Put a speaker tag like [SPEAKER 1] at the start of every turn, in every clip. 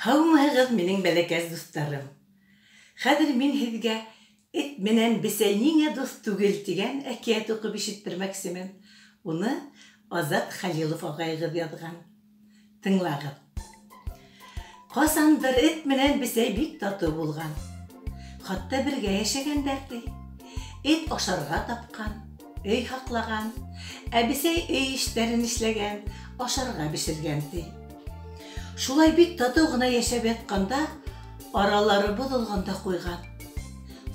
[SPEAKER 1] Һаумыһығыҙ минең бәләкәс дуҫтарым. Хәҙер мин һеҙгә «Эт менән бесәй ниңә дуҫ түгел» тигән әкиәт уҡып ишеттермәксемен. Уны Азат Хәлилов ағайығыҙ яҙған. Тыңлағыҙ. Ҡасандыр эт менән бесәй бик татыу булған. Хатта бергә йәшәгәндәр ти. Эт ашарға тапҡан, өй һаҡлаған, ә бесәй өй эштәрен эшләгән, ашарға бешергән ти. Шулай бик татыу ғына йәшәп ятҡанда, аралары боҙолғанда ҡуйған.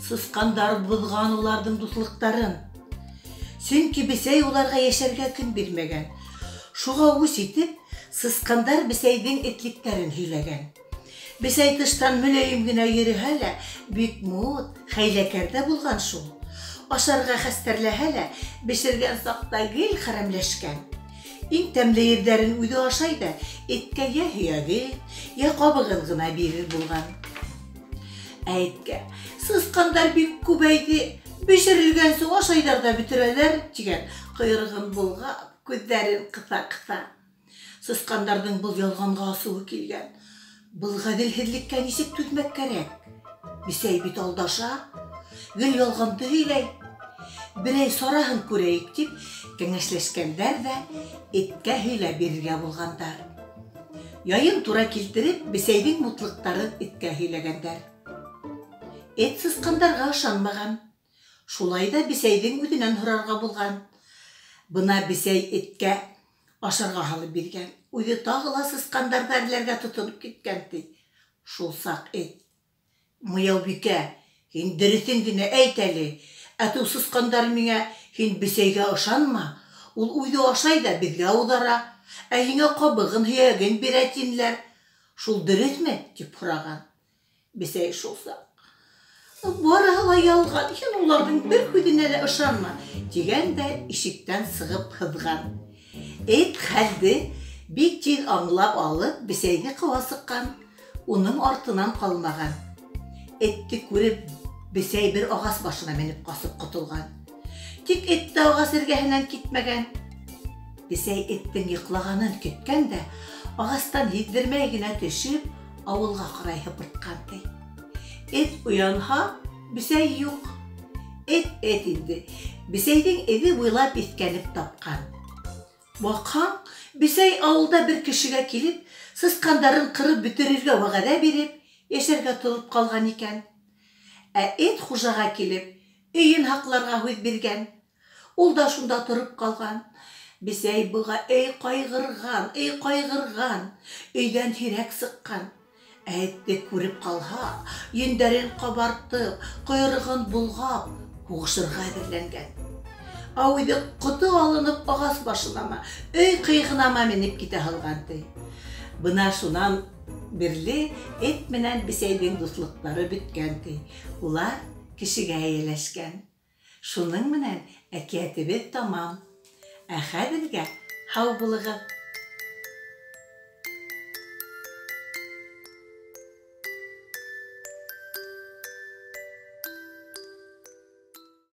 [SPEAKER 1] Сысҡандар боҙған уларҙың дуҫлыҡтарын. Сөнки бесәй уларға йәшәргә көн бирмәгән. Шуға үс итеп, сысҡандар бесәйҙең этлектәрен һөйләгән. Бесәй тыштан мөләйем генә йөрөһә лә, бик мут, хәйләкәр дә булған шул. Ашарға хәстәрләһә лә, бешергән саҡта гел хәрәмләшкән. Иң тәмле ерҙәрен үҙе ашай да, эткә йә һөйәген, йә ҡабығын ғына бирер булған. Ә эткә сысҡандар бик күбәйҙе, бешерелгән соң ашайҙар ҙа бөтөрәләр, тигән ҡойроғон болғап, күҙҙәрен ҡыҫа-ҡыҫа. Сысҡандарҙың был ялғанға асыуы килгән. Был ғәҙелһеҙлеккә нисек түҙмәк кәрәк? Бесәй бит алдаша, гел ялғанды һөйләй. Берәй сараһын күрәйек тип, кәңәшләшкәндәр ҙә эткә һөйләп бирергә булғандар. Яйын тура килтереп, бесәйҙең мутлыҡтарын эткә һөйләгәндәр. Эт сысҡандарға ышанмаған. Шулай да бесәйҙең үҙенән һорарға булған. Бына бесәй эткә ашарға һалып биргән. Үҙе тағы ла сысҡандарҙы әрләргә тотоноп киткән ти. Шул саҡ эт: «Мыяубикә, һин дөрөҫөн генә әйт әле. Әтеү сысҡандар миңә, һин бесәйгә ышанма. Ул үҙе ашай да беҙгә уҙара. Ә һиңә ҡабығын, һөйәген бирә тинеләр. Шул дөрөҫмө?» тип һораған. Бесәй шул саҡ: «Барыһы ла ялған, һин уларҙың бер һүҙенә лә ышанма», тигән дә ишектән сығып һыҙған. Эт хәлде бик тиҙ аңлап алып, бесәйҙе ҡыуа сыҡҡан. Уның артынан ҡалмаған. Этте күреп, бесәй бер ағас башына менеп ҡасып ҡотолған. Тик эт тә ағас эргәһенән китмәгән. Бесәй эттең йоҡлағанын көткән дә, ағастан һиҙҙермәй генә төшөп, ауылға ҡарай һыпыртҡан ти. Эт уянһа, бесәй юҡ. Эт инде. Бесәйҙең эҙе буйлап иҫкәнеп тапҡан. Баҡһаң, бесәй ауылда бер кешегә килеп, сысҡандарын ҡырып бөтөрөргә вәғәҙә биреп, йәшәргә тороп ҡалған икән. Ә эт хужаға килеп, өйөн һаҡларға һүҙ биргән. Ул да шунда тороп ҡалған. Бесәй быға ҡайғырған, өйҙән һирәк сыҡҡан. Этте күреп ҡалһа, йөндәрен ҡабартып, ҡойроғон болғап, һуғышырға әҙерләнгән. Үҙе ҡото алынып ағас башынама, өй ҡыйығынама менеп китә һалған ти. Бына шунан бирле эт менән бесәйҙең дуҫлыҡтары бөткән ти. Улар кешегә эйәләшкән. Шуның менән әкиәтебеҙ тамам. Ә хәҙергә һау булығыҙ.